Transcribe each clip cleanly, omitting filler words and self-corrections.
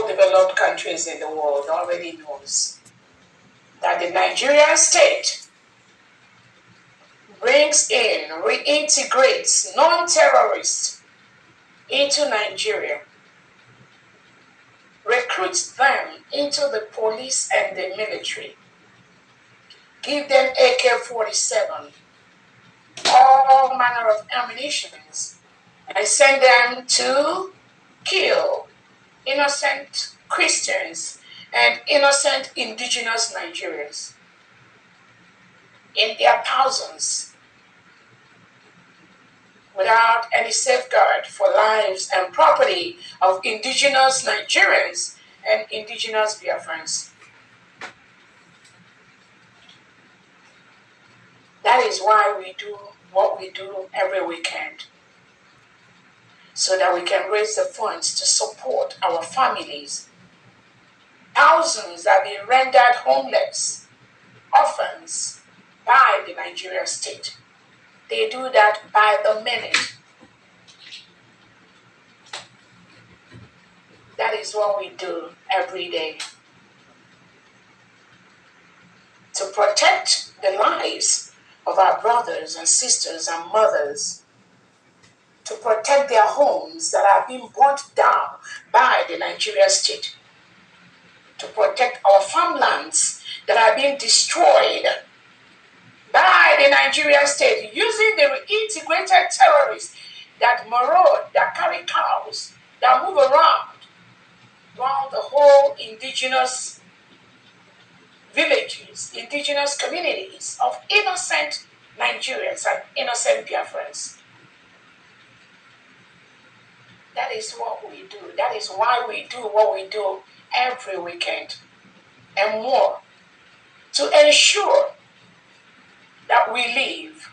all developed countries in the world already knows that the Nigerian state brings in, reintegrates non-terrorists into Nigeria, recruits them into the police and the military, give them AK-47, all manner of ammunitions, and send them to kill innocent Christians and innocent indigenous Nigerians in their thousands without any safeguard for lives and property of indigenous Nigerians and indigenous Biafrans. That is why we do what we do every weekend, so that we can raise the funds to support our families. Thousands have been rendered homeless, orphans, by the Nigerian state. They do that by the minute. That is what we do every day. To protect the lives of our brothers and sisters and mothers, to protect their homes that are being burnt down by the Nigerian state, to protect our farmlands that are being destroyed by the Nigerian state using the reintegrated terrorists that maraud, that carry cows, that move around the whole indigenous villages, indigenous communities of innocent Nigerians and innocent Biafrans. That is what we do. That is why we do what we do every weekend and more, to ensure that we live.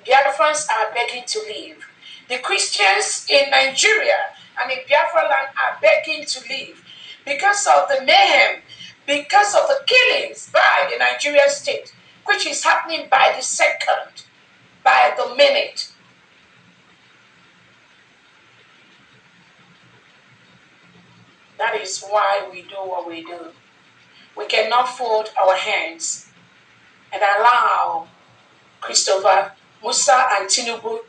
Biafrans are begging to live. The Christians in Nigeria and in Biafra land are begging to live because of the mayhem, because of the killings by the Nigerian state, which is happening by the second, by the minute. That is why we do what we do. We cannot fold our hands and allow Christopher, Musa, and Tinubu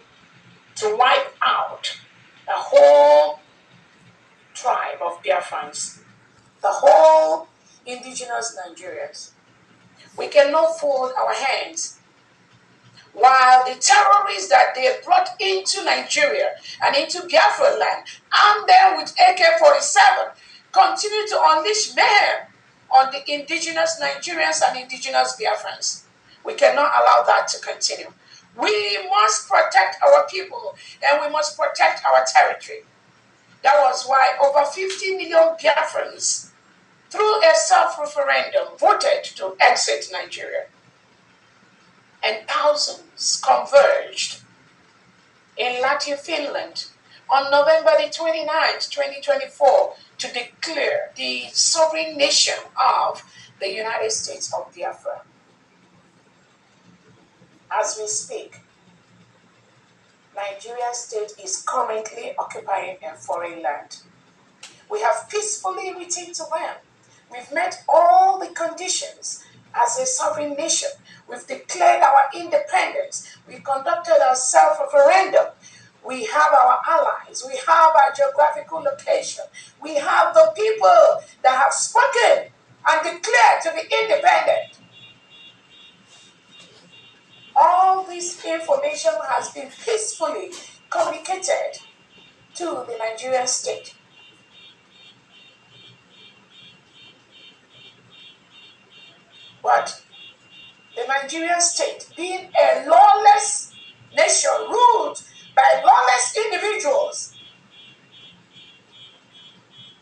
to wipe out the whole tribe of Biafrans, the whole indigenous Nigerians. We cannot fold our hands while the terrorists that they brought into Nigeria and into Biafra land, armed them with AK-47, continue to unleash mayhem on the indigenous Nigerians and indigenous Biafrans. We cannot allow that to continue. We must protect our people and we must protect our territory. That was why over 50 million Biafrans, through a self-referendum, voted to exit Nigeria. And thousands converged in Latin Finland on November the 29th, 2024, to declare the sovereign nation of the United States of Biafra. As we speak, Nigeria state is currently occupying a foreign land. We have peacefully returned to them. We've met all the conditions as a sovereign nation. We've declared our independence. We conducted a self-referendum. We have our allies. We have our geographical location. We have the people that have spoken and declared to be independent. All this information has been peacefully communicated to the Nigerian state. But the Nigerian state, being a lawless nation ruled by lawless individuals,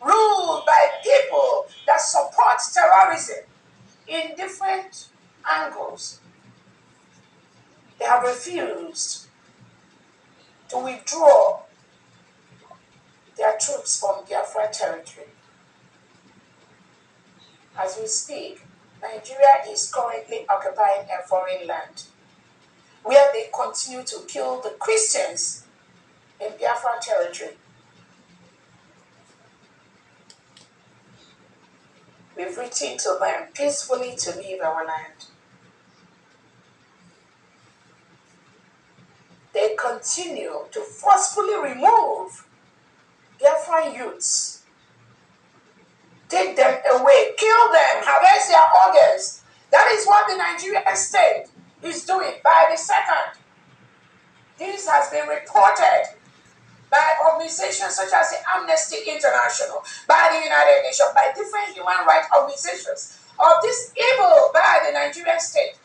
ruled by people that support terrorism in different angles, they have refused to withdraw their troops from Biafra territory. As we speak, Nigeria is currently occupying a foreign land where they continue to kill the Christians in Biafra territory. We've written to them peacefully to leave our land. They continue to forcefully remove Biafran youths, take them away, kill them, harvest their organs. That is what the Nigerian state is doing by the second. This has been reported by organizations such as the Amnesty International, by the United Nations, by different human rights organizations of this evil by the Nigerian state.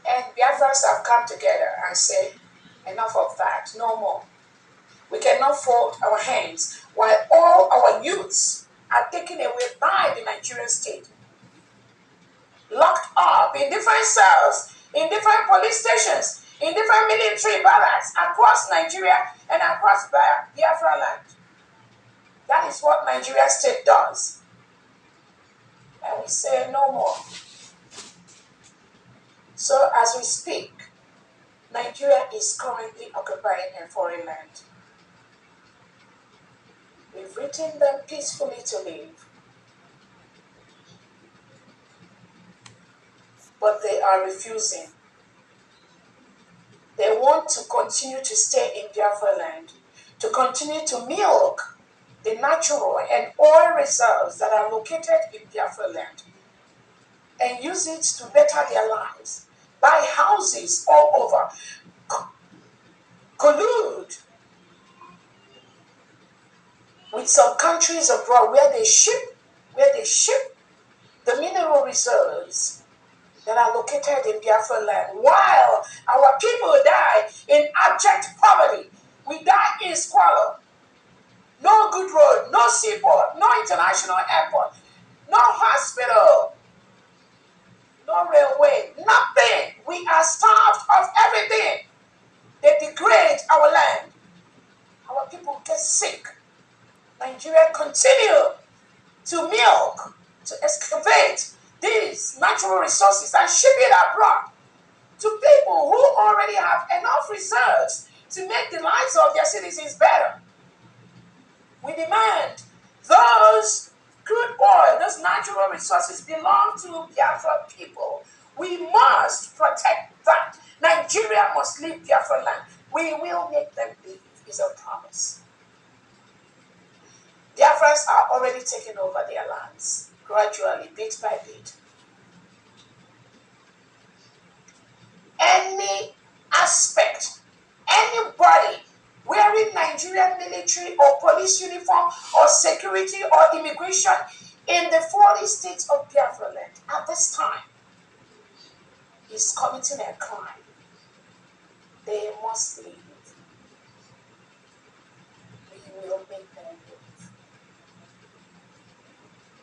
And Biafrans have come together and said, enough of that, no more. We cannot fold our hands while all our youths are taken away by the Nigerian state, locked up in different cells, in different police stations, in different military barracks across Nigeria and across Biafra land. That is what Nigeria state does. And we say no more. So as we speak, Nigeria is currently occupying a foreign land. We've written them peacefully to leave. But they are refusing. They want to continue to stay in Biafra land, to continue to milk the natural and oil reserves that are located in Biafra land and use it to better their lives, buy houses all over, collude with some countries abroad where they ship the mineral reserves that are located in Biafra land, while our people die in abject poverty. We die in squalor. No good road, no seaport, no international airport, no hospital, no railway, nothing. We are starved of everything. They degrade our land. Our people get sick. Nigeria continue to milk, to excavate these natural resources and ship it abroad to people who already have enough reserves to make the lives of their citizens better. We demand those crude oil, those natural resources belong to Biafra people. We must protect that. Nigeria must leave Biafra land. We will make them leave, is a promise. Biafrans are already taking over their lands, gradually, bit by bit. Any aspect, anybody wearing Nigerian military or police uniform or security or immigration in the 40 states of Biafra land at this time is committing a crime. They must leave. We will make them leave.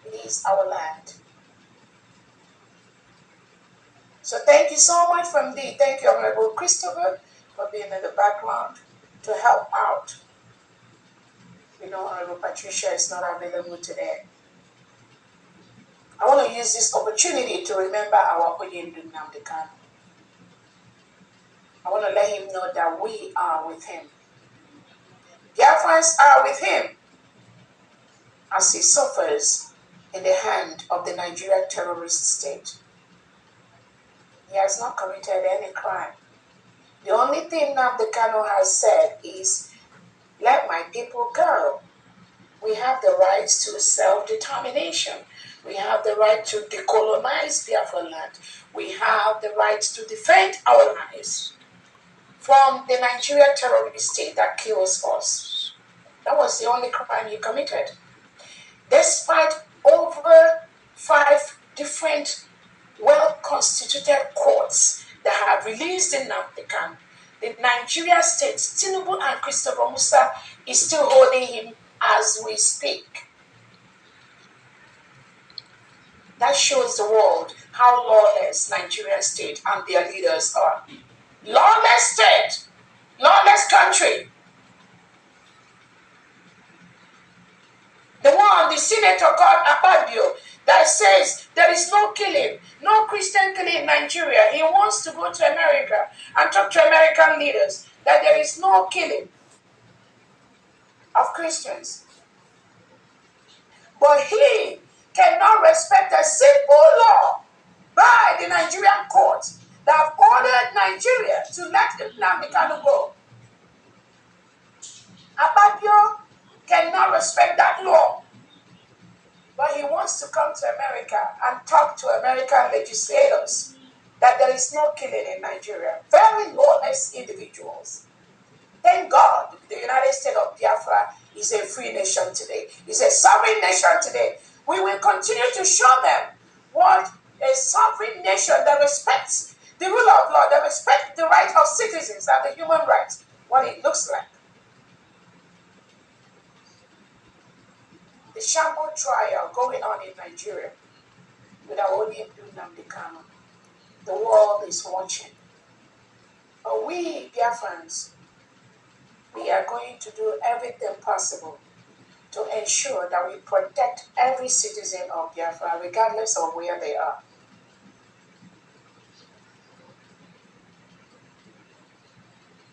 It is our land. So thank you so much from thee. Thank you, Honorable Christopher, for being in the background to help out. You know, Honorable Patricia is not available today. I want to use this opportunity to remember our Oyendu Nnamdi Kanu. I want to let him know that we are with him. Biafrans are with him as he suffers in the hand of the Nigerian terrorist state. He has not committed any crime. The only thing Nnamdi Kanu has said is, let my people go. We have the right to self-determination. We have the right to decolonize Biafra land. We have the right to defend our lives from the Nigerian terrorist state that kills us. That was the only crime he committed. Despite over 5 different well-constituted courts that have released Nnamdi Kanu, the Nigeria state, Tinubu and Christopher Musa, is still holding him as we speak. That shows the world how lawless Nigeria state and their leaders are. Lawless state, lawless country. The one, the senator called Akpabio, that says there is no killing, no Christian killing in Nigeria. He wants to go to America and talk to American leaders that there is no killing. of Christians. But he cannot respect a simple law by the Nigerian court that have ordered Nigeria to let Nnamdi Kanu go. Ababio cannot respect that law. But he wants to come to America and talk to American legislators that there is no killing in Nigeria. Very lawless individuals. Thank God the United States of Biafra is a free nation today. It's a sovereign nation today. We will continue to show them what a sovereign nation that respects the rule of law, that respects the rights of citizens and the human rights, what it looks like. The shamble trial going on in Nigeria with our own Nnamdi Kanu. The world is watching. But we, Biafrans, we are going to do everything possible to ensure that we protect every citizen of Biafra, regardless of where they are.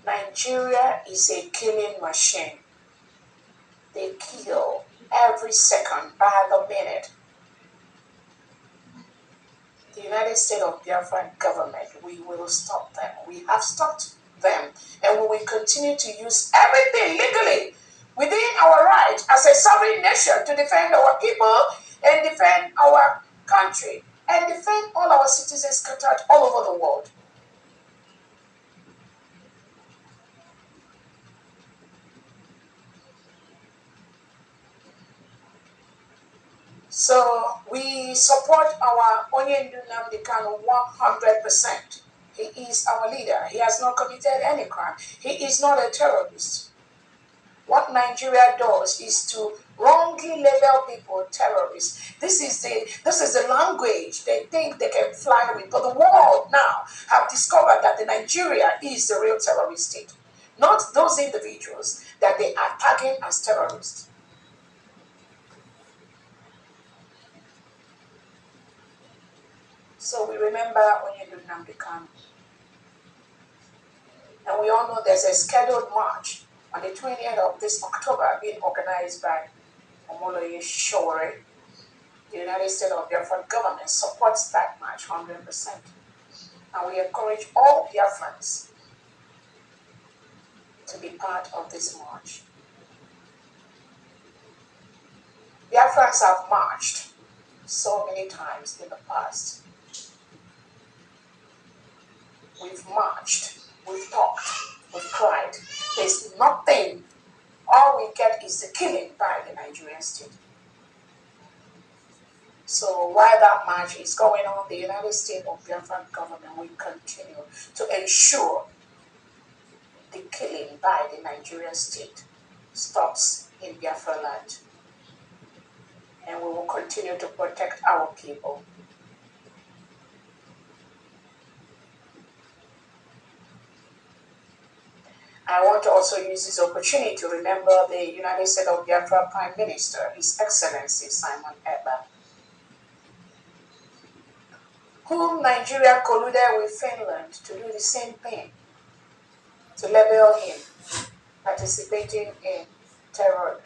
Nigeria is a killing machine. They kill every second, by the minute. The United States of Biafra government, we will stop them. We have stopped them, and we will continue to use everything legally within our right as a sovereign nation to defend our people and defend our country and defend all our citizens scattered all over the world. So we support our Onyendu Nnamdi Kanu 100%. He is our leader. He has not committed any crime. He is not a terrorist. What Nigeria does is to wrongly label people terrorists. This is the language they think they can fly with. But the world now have discovered that the Nigeria is the real terrorist state, not those individuals that they are tagging as terrorists. So we remember Onyendu Nnamdi Kanu. And we all know there's a scheduled march on the 20th of this October being organized by Omoloye Sowore. The United States of Biafra government supports that march 100%. And we encourage all Biafrans to be part of this march. Biafrans have marched so many times in the past. We've marched, we've talked, we've cried. There's nothing. All we get is the killing by the Nigerian state. So while that march is going on, the United States of Biafra government will continue to ensure the killing by the Nigerian state stops in Biafra land. And we will continue to protect our people. I want to also use this opportunity to remember the United States of Biafra Prime Minister, His Excellency Simon Ekpa, whom Nigeria colluded with Finland to do the same thing, to label him participating in terror.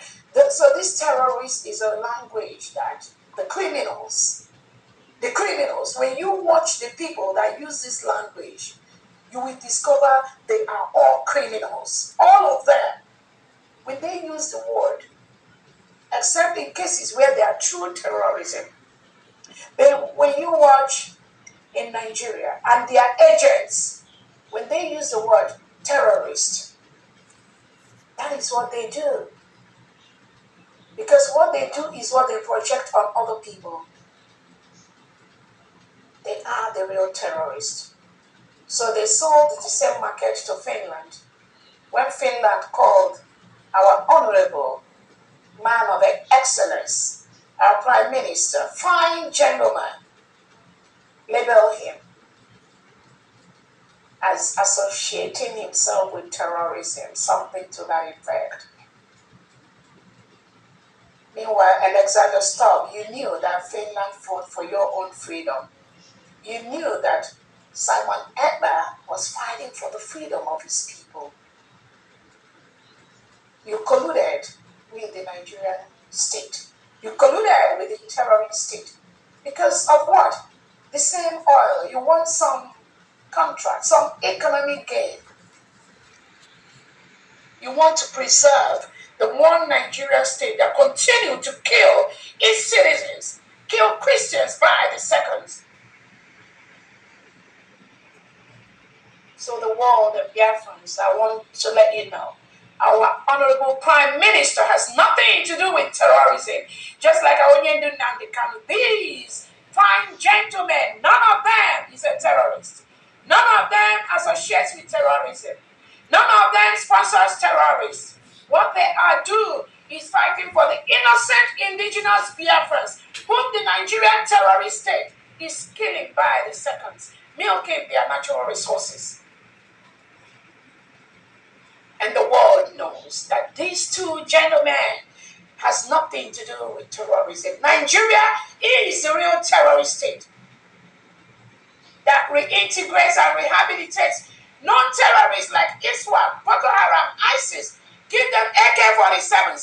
So this terrorist is a language that the criminals, when you watch the people that use this language, you will discover they are all criminals. All of them. When they use the word, except in cases where they are true terrorism. But when you watch in Nigeria and their agents, when they use the word terrorist, that is what they do. Because what they do is what they project on other people. They are the real terrorists. So they sold the same market to Finland. When Finland called our honorable man of excellence, our prime minister, fine gentleman, labeled him as associating himself with terrorism, something to that effect. Meanwhile, Alexander Stubb, you knew that Finland fought for your own freedom. You knew that Simon Ekpa was fighting for the freedom of his people. You colluded Nigerian state. You colluded with the terrorist state. Because of what? The same oil. You want some contract, some economic gain. You want to preserve the one Nigerian state that continue to kill its citizens, kill Christians by the seconds. So the world of Biafrans, I want to let you know, our Honorable Prime Minister has nothing to do with terrorism. Just like Aonyendu Nnamdi Kanu, these fine gentlemen, none of them is a terrorist. None of them associates with terrorism. None of them sponsors terrorists. What they are doing is fighting for the innocent indigenous Biafrans, whom the Nigerian terrorist state is killing by the seconds, milking their natural resources. And the world knows that these two gentlemen has nothing to do with terrorism. Nigeria is the real terrorist state that reintegrates and rehabilitates non-terrorists like ISWAP, Boko Haram, ISIS. Give them AK-47,